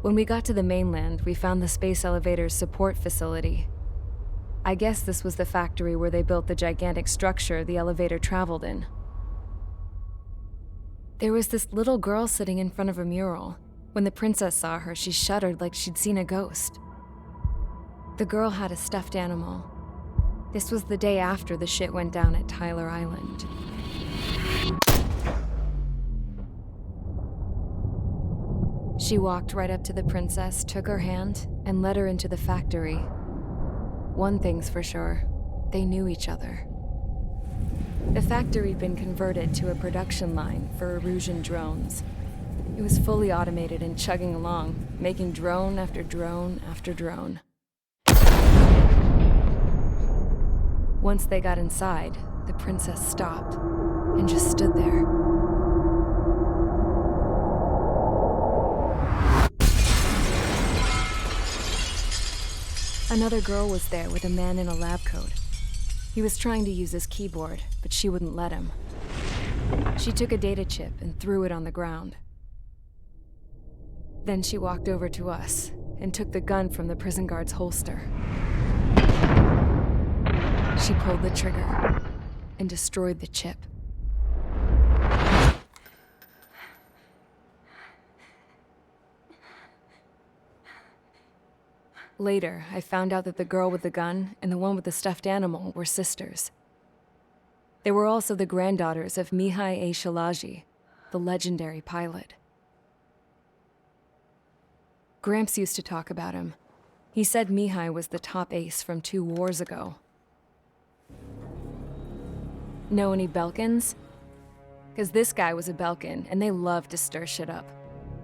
When we got to the mainland, we found the space elevator's support facility. I guess this was the factory where they built the gigantic structure the elevator traveled in. There was this little girl sitting in front of a mural. When the princess saw her, she shuddered like she'd seen a ghost. The girl had a stuffed animal. This was the day after the shit went down at Tyler Island. She walked right up to the princess, took her hand, and led her into the factory. One thing's for sure, they knew each other. The factory'd been converted to a production line for Erusian drones. It was fully automated and chugging along, making drone after drone after drone. Once they got inside, the princess stopped and just stood there. Another girl was there with a man in a lab coat. He was trying to use his keyboard, but she wouldn't let him. She took a data chip and threw it on the ground. Then she walked over to us and took the gun from the prison guard's holster. She pulled the trigger and destroyed the chip. Later, I found out that the girl with the gun and the one with the stuffed animal were sisters. They were also the granddaughters of Mihai A. Shalaji, the legendary pilot. Gramps used to talk about him. He said Mihai was the top ace from 2 wars ago. Know any Belkans? Because this guy was a Belkan, and they love to stir shit up.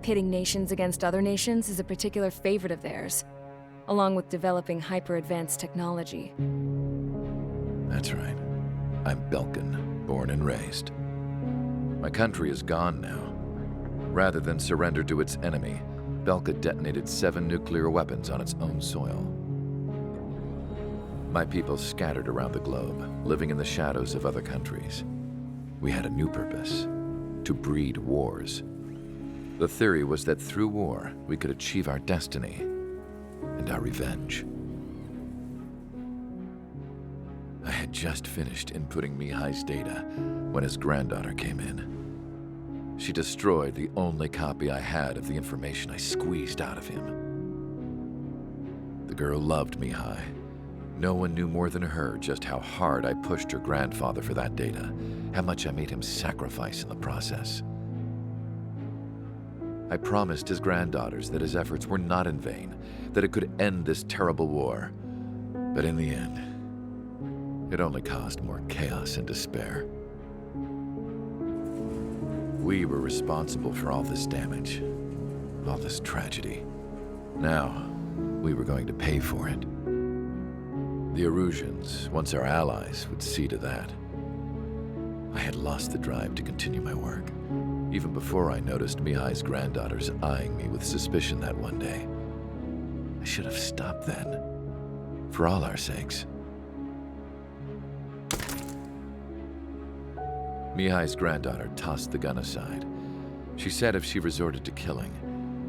Pitting nations against other nations is a particular favorite of theirs, along with developing hyper-advanced technology. That's right. I'm Belkan, born and raised. My country is gone now. Rather than surrender to its enemy, Belka detonated 7 nuclear weapons on its own soil. My people scattered around the globe, living in the shadows of other countries. We had a new purpose: to breed wars. The theory was that through war, we could achieve our destiny and our revenge. I had just finished inputting Mihai's data when his granddaughter came in. She destroyed the only copy I had of the information I squeezed out of him. The girl loved Mihai. No one knew more than her just how hard I pushed her grandfather for that data, how much I made him sacrifice in the process. I promised his granddaughters that his efforts were not in vain, that it could end this terrible war. But in the end, it only caused more chaos and despair. We were responsible for all this damage, all this tragedy. Now, we were going to pay for it. The Erusians, once our allies, would see to that. I had lost the drive to continue my work, even before I noticed Mihai's granddaughters eyeing me with suspicion that one day. I should have stopped then, for all our sakes. Mihai's granddaughter tossed the gun aside. She said if she resorted to killing,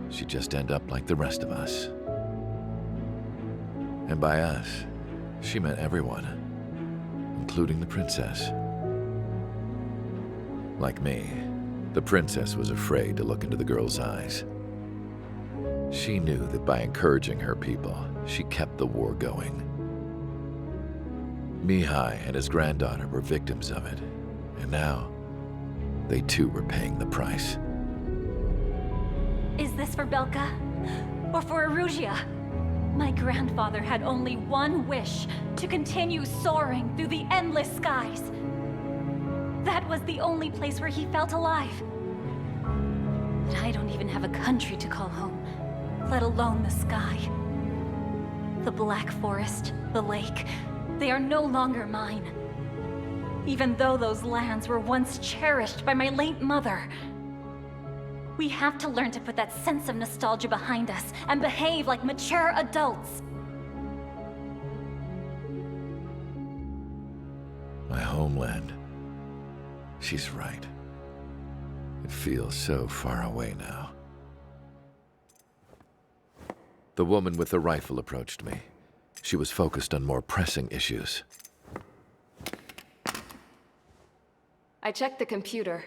she'd just end up like the rest of us. And by us, she meant everyone, including the princess. Like me, the princess was afraid to look into the girl's eyes. She knew that by encouraging her people, she kept the war going. Mihai and his granddaughter were victims of it, and now they too were paying the price. Is this for Belka? Or for Erusia? My grandfather had only one wish: to continue soaring through the endless skies. That was the only place where he felt alive. But I don't even have a country to call home, let alone the sky. The Black Forest, the lake, they are no longer mine. Even though those lands were once cherished by my late mother. We have to learn to put that sense of nostalgia behind us and behave like mature adults. My homeland. She's right. It feels so far away now. The woman with the rifle approached me. She was focused on more pressing issues. I checked the computer.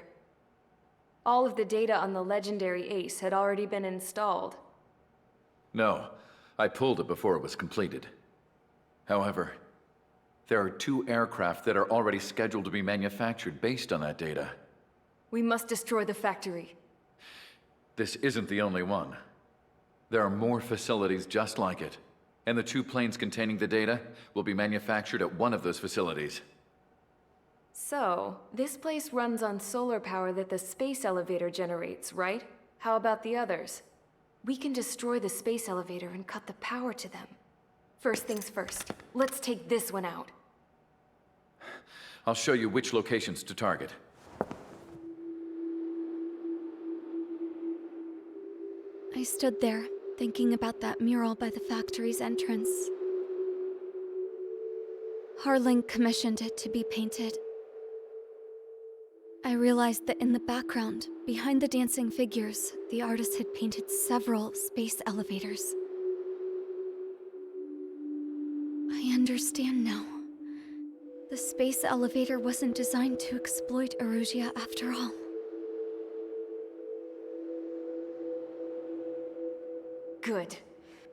All of the data on the legendary Ace had already been installed. No, I pulled it before it was completed. However, there are 2 aircraft that are already scheduled to be manufactured based on that data. We must destroy the factory. This isn't the only one. There are more facilities just like it, and the 2 planes containing the data will be manufactured at one of those facilities. So, this place runs on solar power that the space elevator generates, right? How about the others? We can destroy the space elevator and cut the power to them. First things first, let's take this one out. I'll show you which locations to target. I stood there, thinking about that mural by the factory's entrance. Harling commissioned it to be painted. I realized that in the background, behind the dancing figures, the artist had painted several space elevators. I understand now. The space elevator wasn't designed to exploit Erusia after all. Good.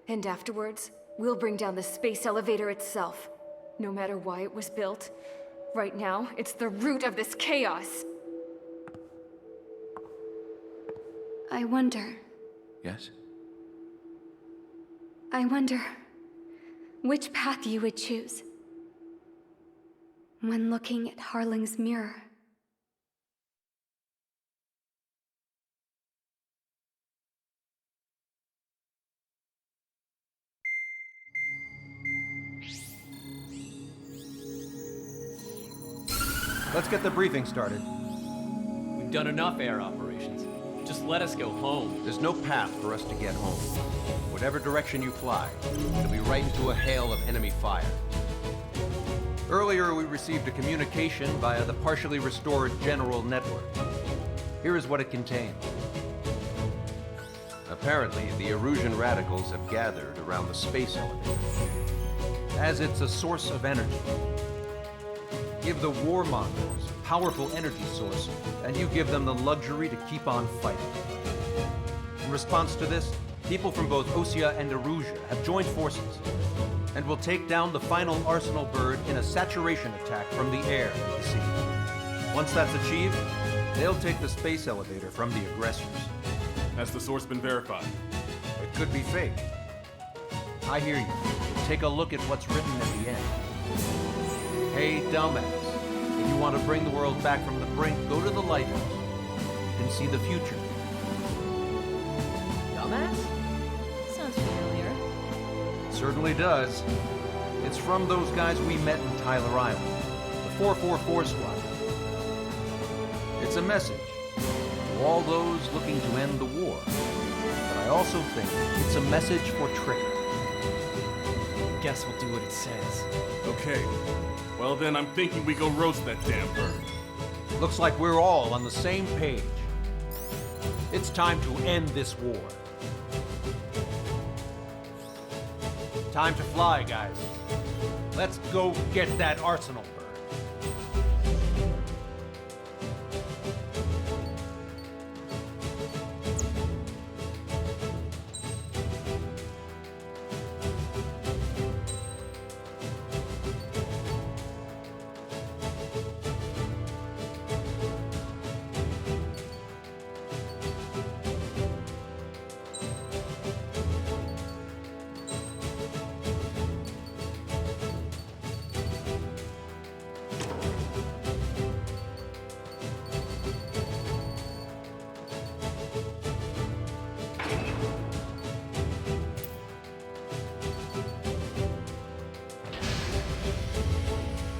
And afterwards, we'll bring down the space elevator itself. No matter why it was built, right now, it's the root of this chaos. I wonder Yes? which path you would choose when looking at Harling's mirror. Let's get the briefing started. We've done enough air operations. Just let us go home. There's no path for us to get home. Whatever direction you fly, it'll be right into a hail of enemy fire. Earlier, we received a communication via the partially restored general network. Here is what it contained. Apparently, the Erusian radicals have gathered around the space elevator, as it's a source of energy. Give the warmongers a powerful energy source, and you give them the luxury to keep on fighting. In response to this, people from both Osea and Erusia have joined forces, and will take down the final Arsenal bird in a saturation attack from the air to the sea. Once that's achieved, they'll take the space elevator from the aggressors. Has the source been verified? It could be fake. I hear you. Take a look at what's written at the end. Hey, dumbass. If you want to bring the world back from the brink, go to the lighthouse. You can see the future. Dumbass? Sounds familiar. It certainly does. It's from those guys we met in Tyler Island, the 444 squad. It's a message to all those looking to end the war. But I also think it's a message for Trigger. Guess we'll do what it says. Okay. Well then, I'm thinking we go roast that damn bird. Looks like we're all on the same page. It's time to end this war. Time to fly, guys. Let's go get that Arsenal bird.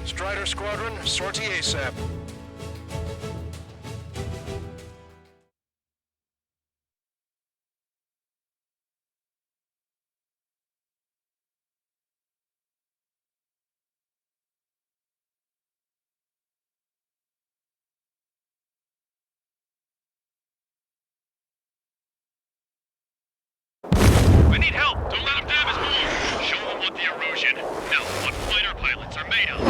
Strider Squadron, sortie ASAP. We need help! Don't let them damage more! Show them what the erosion, no, what fighter pilots are made of!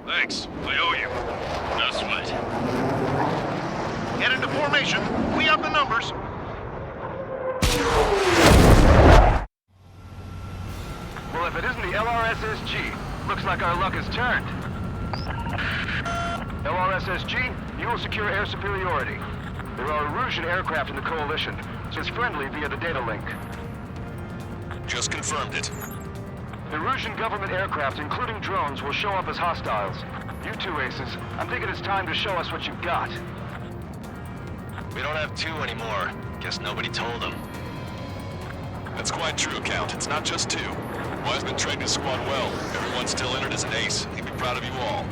Thanks, I owe you. No sweat. Get into formation. We have the numbers. Well, if it isn't the LRSSG, looks like our luck has turned. LRSSG, you will secure air superiority. There are Erusian aircraft in the Coalition, so it's friendly via the data link. Just confirmed it. The Erusian government aircraft, including drones, will show up as hostiles. You two aces, I'm thinking it's time to show us what you've got. We don't have two anymore. Guess nobody told them. That's quite true, Count. It's not just two. Wiseman trained his squad well. Everyone's still entered as an ace. He'd be proud of you all.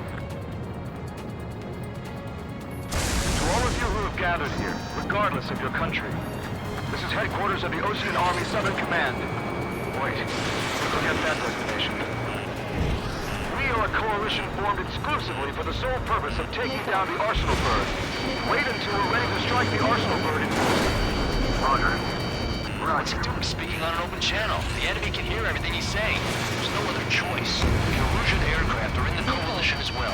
To all of you who have gathered here, regardless of your country, this is headquarters of the Ocean Army Southern Command. Wait, forget that destination. We are a coalition formed exclusively for the sole purpose of taking down the Arsenal Bird. Wait until we're ready to strike the Arsenal Bird in Roger. What's he doing speaking on an open channel? The enemy can hear everything he's saying. There's no other choice. The Erusian aircraft are in the Coalition as well.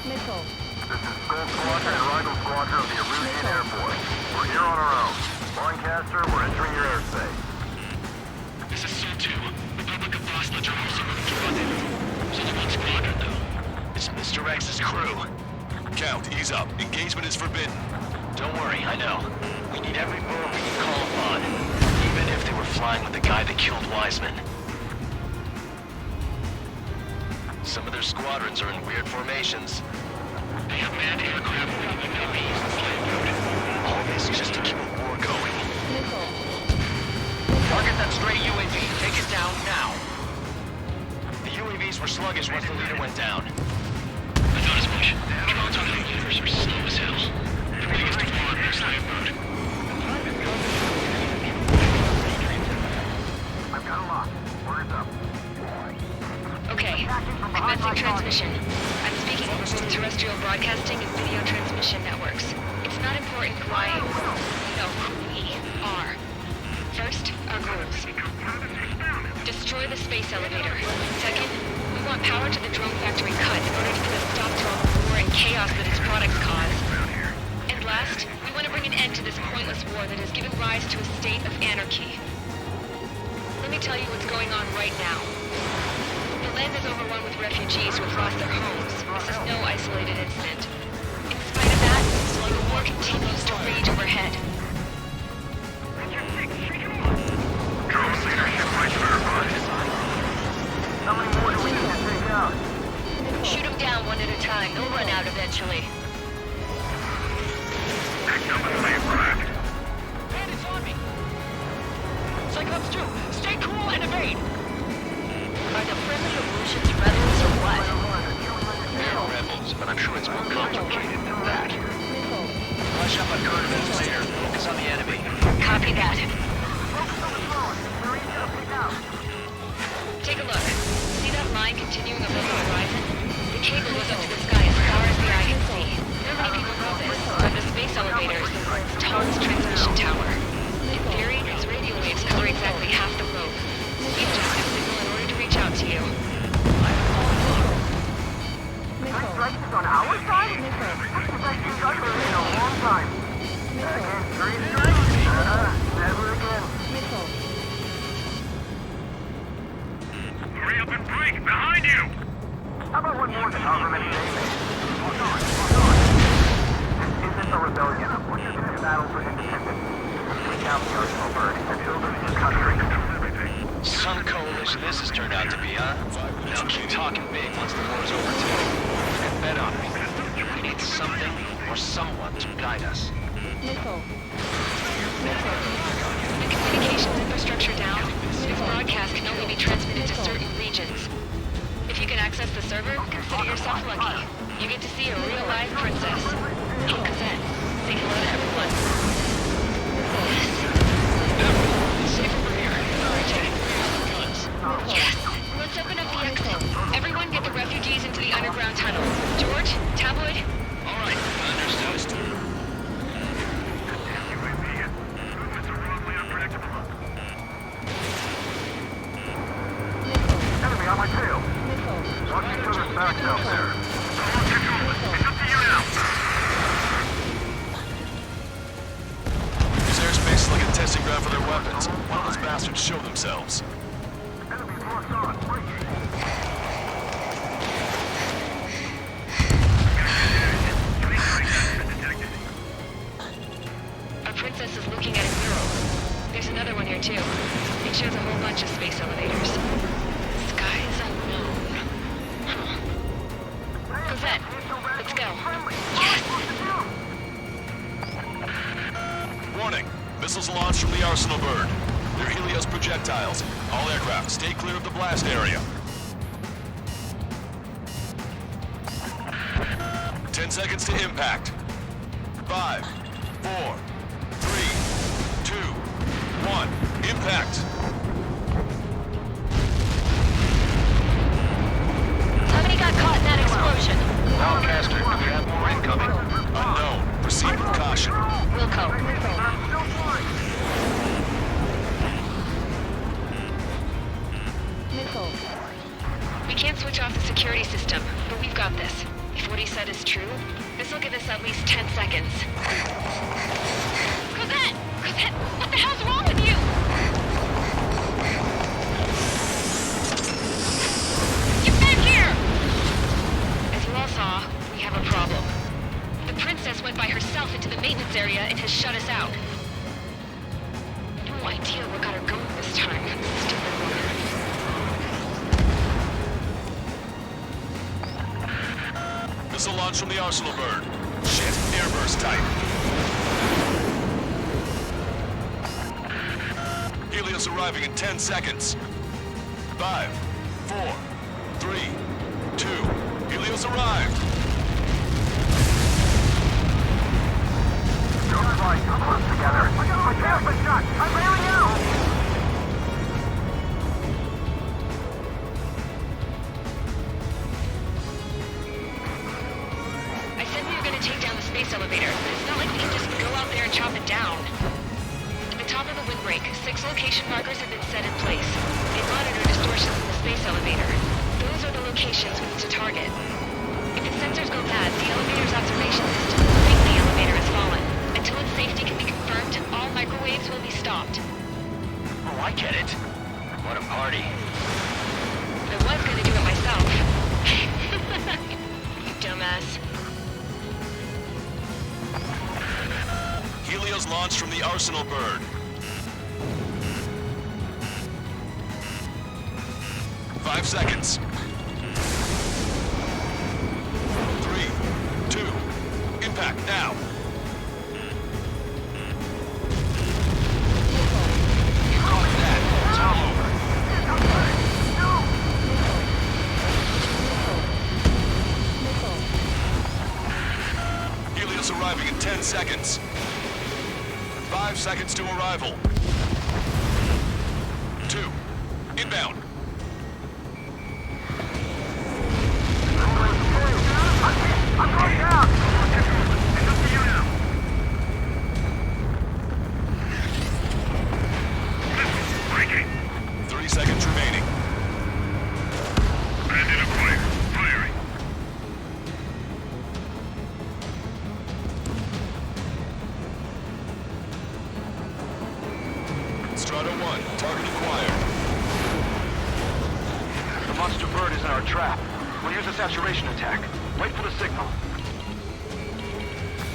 This is Gold Squadron and Rival Squadron of the Erusian Air Force. We're here on our own. Lancaster, we're entering your airspace. This is SO-2. Republic of Bosnich are also moving to run in. There's only one squadron, though. It's Mr. X's crew. Count, ease up. Engagement is forbidden. Don't worry, I know. We need every move we can call upon. Even if they were flying with the guy that killed Wiseman. Some of their squadrons are in weird formations. They have manned aircraft with UAVs and slave food. All this just to keep a war going. Target that stray UAV. Take it down now. The UAVs were sluggish once the leader went down. I thought as much. Drones on the universe are slow as hell. The biggest of all in their slave mode. I've got a lock. Word up. Okay, commencing transmission. I'm speaking over both terrestrial broadcasting and video transmission networks. It's not important why... No, who we are. First, our goals. Destroy the space elevator. Second, we want power to the drone factory cut in order to put a stop to all the war and chaos that its products cause. And last, we want to bring an end to this pointless war that has given rise to a state of anarchy. Let me tell you what's going on right now. The land is overrun with refugees who have lost their homes. This is no isolated incident. In spite of that, the war continues to rage overhead. Drone leadership rights verified. How many more do we need to take out? Shoot them down one at a time. They'll run out eventually. Picked up a slave craft. Man, it's on me! Cyclops 2, stay cool and evade! Are the friendly Erusians rebels or what? They're rebels, but I'm sure it's more complicated than that. Rush up on Daredevil later. Focus on the enemy. Copy that. Take a look. See that line continuing above the horizon? The cable goes up to the sky as far as the eye can see. Not many people know this, but the space elevator is the world's tallest transmission tower. In theory, its radio waves cover exactly half the globe. We have to have a signal in order to reach out to you. Strikes is on our side? This is the best you've done in a long time. Three strikes? Never again. Hurry up and break! Behind you! How about one more government day? Hold on, hold on. This isn't a rebellion. We're just in a battle for independence. Take out the Arsenal Bird. The children of this country. Some coalition this has turned out to be, huh? Now keep talking big once the war's over, too. You can bet on me. We need something or someone to guide us. The communications infrastructure down, this broadcast can only be transmitted to certain regions. If you can access the server, consider yourself lucky. You get to see a real live princess. In Kazan. Say hello to everyone. Safe over here. Yes! Let's open up the exit. Everyone get the refugees into the underground tunnel. George, Tabloid? All right, understood. ground for their weapons. Why don't those bastards show themselves? Our princess is looking at a mural. There's another one here too. It shows a whole bunch of space elevators. Skies unknown. Huh. Cosette, let's go. Yes! Warning. Missiles launched from the Arsenal bird. They're Helios projectiles. All aircraft, stay clear of the blast area. 10 seconds to impact. 5, 4, 3, 2, 1. Impact. How many got caught in that explosion? Lancaster, do we have more incoming? Unknown. Proceed with caution. Wilco. We can't switch off the security system, but we've got this. If what he said is true, this will give us at least 10 seconds. Cosette! Cosette! What the hell's wrong with you? Get back here! As you all saw, we have a problem. The princess went by herself into the maintenance area and has shut us out. No idea what got her going this time. Stupid woman. Missile launch from the Arsenal bird. Shit, airburst type. Helios arriving in 10 seconds. 5, 4, 3, 2. Helios arrived. Don't fly too close together. I got my shot. I'm bailing out. I said we were gonna take down the space elevator, but it's not like we can just go out there and chop it down. At the top of the windbreak, 6 location markers have been set in place. They monitor distortions in the space elevator. Those are the locations we need to target. If its sensors go bad, the elevator's observation system will think the elevator has fallen. Until its safety can be confirmed, all microwaves will be stopped. Oh, I get it. What a party. I was gonna do it myself. You dumbass. Helios launched from the Arsenal bird. 5 seconds. 3, 2, impact now. You caught that. It's all over. Helios arriving in 10 seconds. 5 seconds to arrival. 2, inbound. I'm going down. It's up to you now. 3 seconds remaining. Bandit acquired. Firing. Strata 1, target acquired. The monster bird is in our trap. We'll use a saturation attack. Wait for the signal.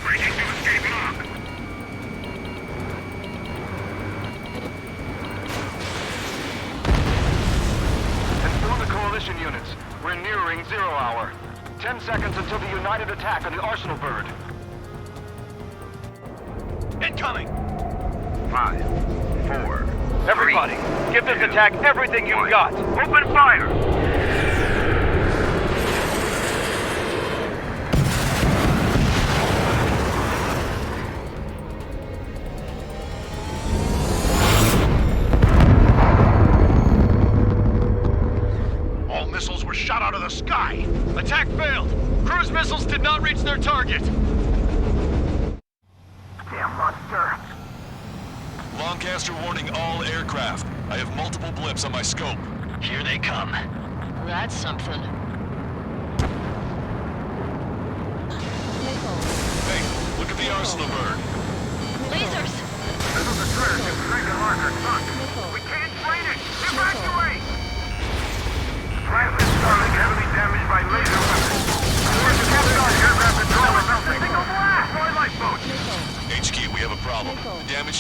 Breaking to escape lock. Inform the coalition units. We're nearing 0 hour. 10 seconds until the united attack on the Arsenal bird. Incoming! 5, 4. Everybody, give this attack everything you've got. Open fire! All missiles were shot out of the sky! Attack failed! Cruise missiles did not reach their target! Damn monster! Lancaster warning all aircraft. I have multiple blips on my scope. Here they come. That's something. Hey, look at the Arsenal bird. Lasers! This is a track.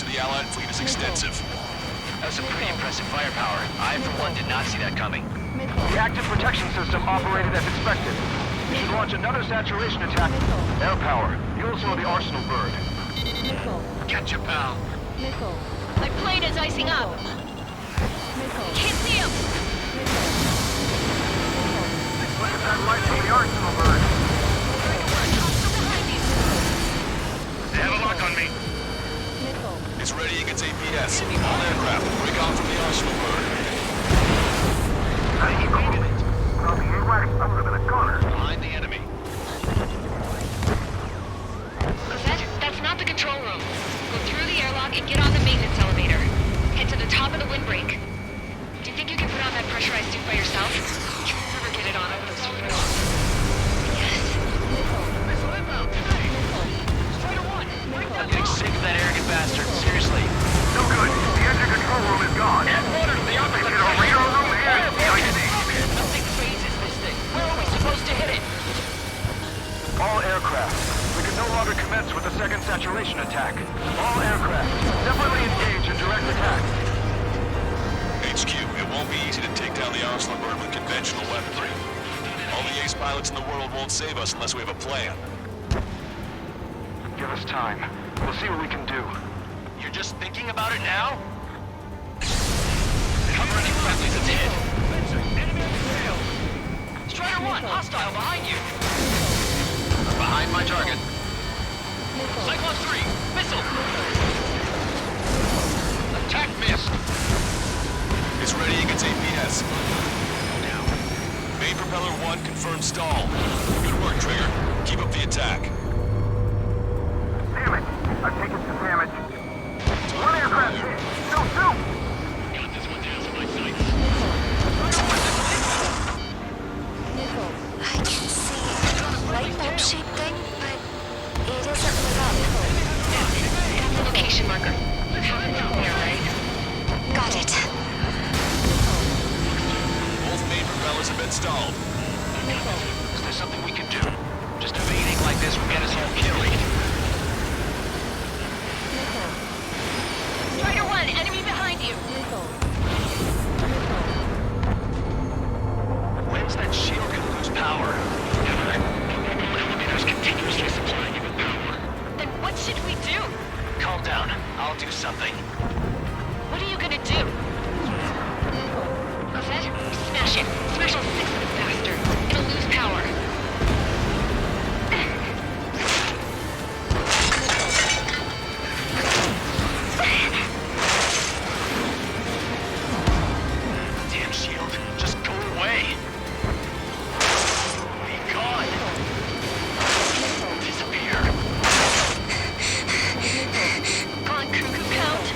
damage to the Allied fleet is extensive. That's some pretty impressive firepower. I, for one, did not see that coming. The active protection system operated as expected. You should launch another saturation attack. Air power. You also have the Arsenal bird. Catch your pal. My plane is icing up. Can't see him. Look at that light from the Arsenal bird. They have a lock on me. It's ready against APS. All aircraft, break off from the Arsenal bird. How do you call it? Well, the AWACS must have been a goner. Behind the enemy. That's not the control room. Go through the airlock and get on the maintenance elevator. Head to the top of the windbreak. Do you think you can put on that pressurized suit by yourself? You can never get it on over those feet off. Yes. Missile inbound. Strider 1. I'm getting sick of that arrogant bastard. Seriously. No good. The engine control room is gone. Headquarters, the Is opposite. it a radar room and the IC? Nothing phases this thing. Where are we supposed to hit it? All aircraft. We can no longer commence with the second saturation attack. All aircraft. Separately engage in direct attack. HQ, it won't be easy to take down the Arsenal bird with conventional weaponry. All the ace pilots in the world won't save us unless we have a plan. Give us time. We'll see what we can do. You're just thinking about it now? Cover any friendlies, it's hit. Strider 1, hostile behind you. Behind my target. Cyclone 3, missile. Attack missed. It's ready against APS. Now. Main propeller 1 confirmed stall. Good work, Trigger. Keep up the attack. Damn it! I've taken some damage. One aircraft hit. No, two! Got this one down to my sights. I can see a light bulb-shaped thing, but it isn't lit up. That's the location marker. You have it from there, right? Got it. Both main propellers have been stalled. Is there something we can do? Just if anything like this will get us all killed. Strider 1, enemy behind you. When's that shield gonna lose power? Never. The elevator's continuously supplying you with power. Then what should we do? Calm down. I'll do something. What are you gonna do? Rosette, smash it. Smash all 6 of the bastards. It'll lose power. Damn shield. Just go away. Be gone. Disappear. Gone cuckoo count.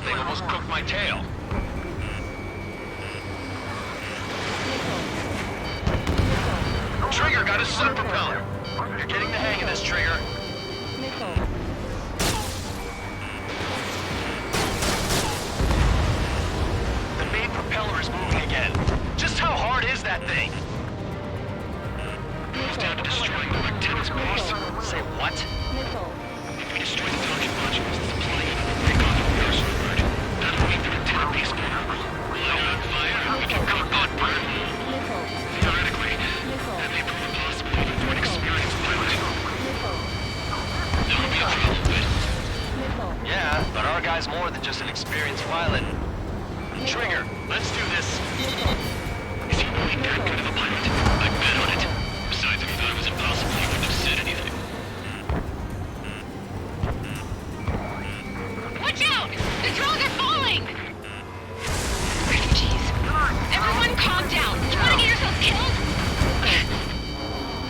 thing almost cooked my tail. Trigger got a sub-propeller. You're getting the hang of this, Trigger. The main propeller is moving again. Just how hard is that thing? It goes down to destroying the lieutenant's base. Say what? If we destroy the target modules, the supply unit will break off the personal bird. That'll make the lieutenant base vulnerable. Light on fire, we can cook on burn. Theoretically, that may prove impossible even for an experienced pilot. That'll be a trouble, but... Yeah, but our guy's more than just an experienced pilot. Trigger, let's do this. Is he really that good of a pilot? I bet on it. Besides, if he thought it was impossible, he wouldn't have said anything. Watch out! The drones are falling! Refugees. Everyone calm down. You wanna get yourself killed?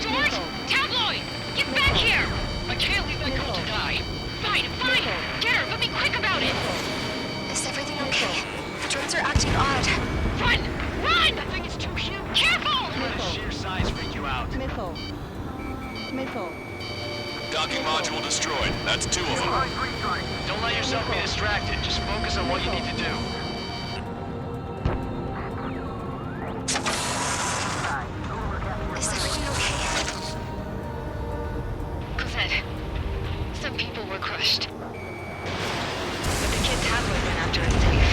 George? Tabloid! Get back here! I can't leave that girl to die. Fine, fine! Get her, but be quick about it! Is everything okay? The drones are acting odd. Run! Run! That thing is too huge! Careful! Let the sheer size freak you out. Docking module destroyed. That's 2 of them. Don't let yourself be distracted. Just focus on what you need to do. Is everything okay? Cosette, some people were crushed. But the kid Tabloid went after is safe.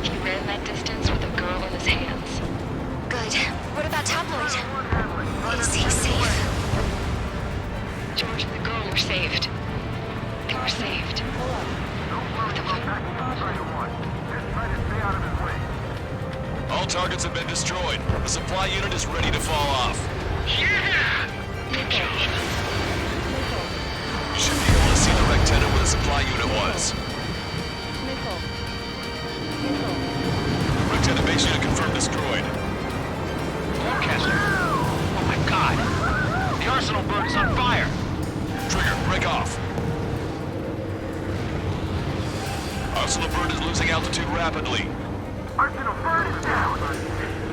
He ran that distance with a girl in his hands. Good. What about Tabloid? Is he safe? George and the girl were saved. They were saved. Both of them. All targets have been destroyed. The supply unit is ready to fall off. Yeah! Good job. You should be able to see the rectangle where the supply unit was. Rectangle base unit confirmed destroyed. Lancaster. Oh my god. The arsenal bird is on fire. Trigger, break off. Arsenal bird is losing altitude rapidly. Arsenal bird is down.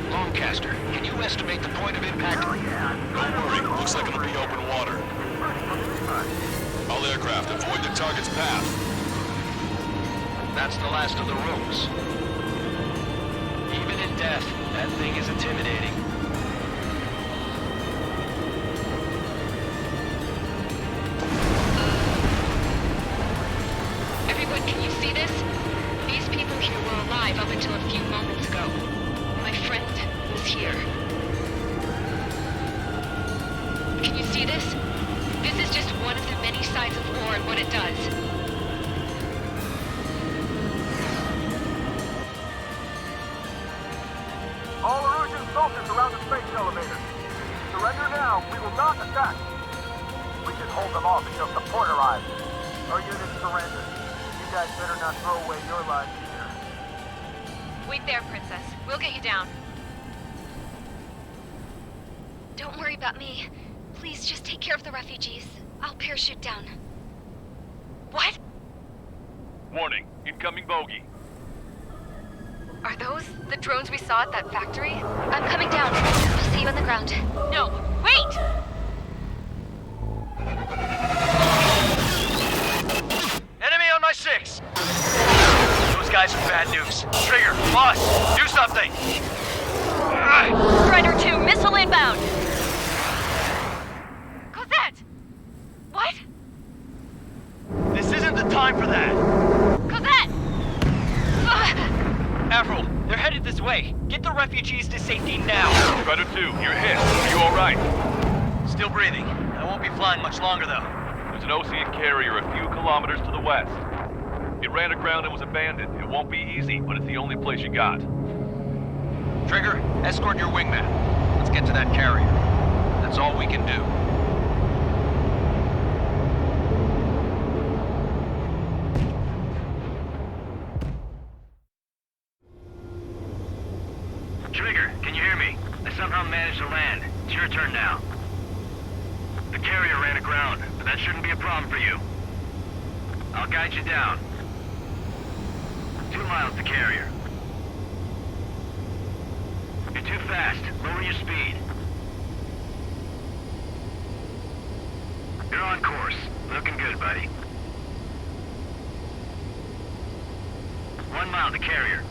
Lancaster, can you estimate the point of impact? Don't worry, looks like it'll be open water. All aircraft, avoid the target's path. That's the last of the rooms. Even in death, that thing is intimidating. Everyone, can you see this? These people here were alive up until a few moments ago. My friend was here. Can you see this? This is just one of the many sides of war and what it does. All Erusian soldiers around the space elevator. Surrender now. We will not attack. We can hold them off until support arrives. Our unit surrenders. You guys better not throw away your lives either. Wait there, Princess. We'll get you down. Don't worry about me. Please just take care of the refugees. I'll parachute down. What? Warning, incoming bogey. Are those the drones we saw at that factory? I'm coming down. I'll see you on the ground. No, wait! Enemy on my 6! Those guys are bad news. Trigger, boss, do something! Strider 2, missile inbound! Cosette! What? This isn't the time for that! Cosette! Avril, they're headed this way. Get the refugees to safety now. Strider 2, you're hit. Are you alright? Still breathing. I won't be flying much longer, though. There's an ocean carrier a few kilometers to the west. It ran aground and was abandoned. It won't be easy, but it's the only place you got. Trigger, escort your wingman. Let's get to that carrier. That's all we can do. Trigger, can you hear me? I somehow managed to land. It's your turn now. The carrier ran aground, but that shouldn't be a problem for you. I'll guide you down. miles to carrier. You're too fast. Lower your speed. You're on course. Looking good, buddy. 1 mile to carrier.